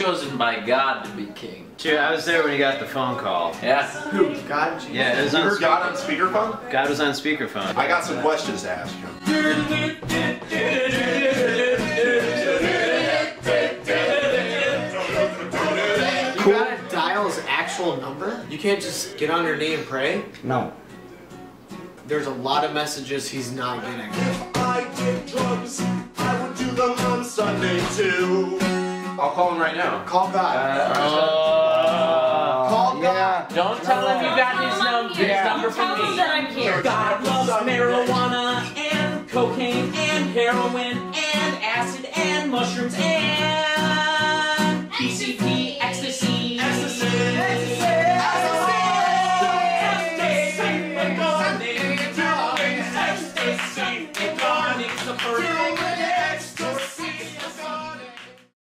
chosen by God to be king. Sure, I was there when you got the phone call. Yeah. Who? God? Jesus. Yeah, it was You on heard God on speakerphone? God was on speakerphone. I got some questions to ask you. You gotta dial his actual number? You can't just get on your knee and pray? No. There's a lot of messages he's not getting. If I did drugs, I would do them on Sunday too. I'll call him right now. Call God. Call God. Don't tell him you got his number from me. That I'm here. God loves marijuana and cocaine and heroin and acid and mushrooms and PCP, ecstasy. Ecstasy.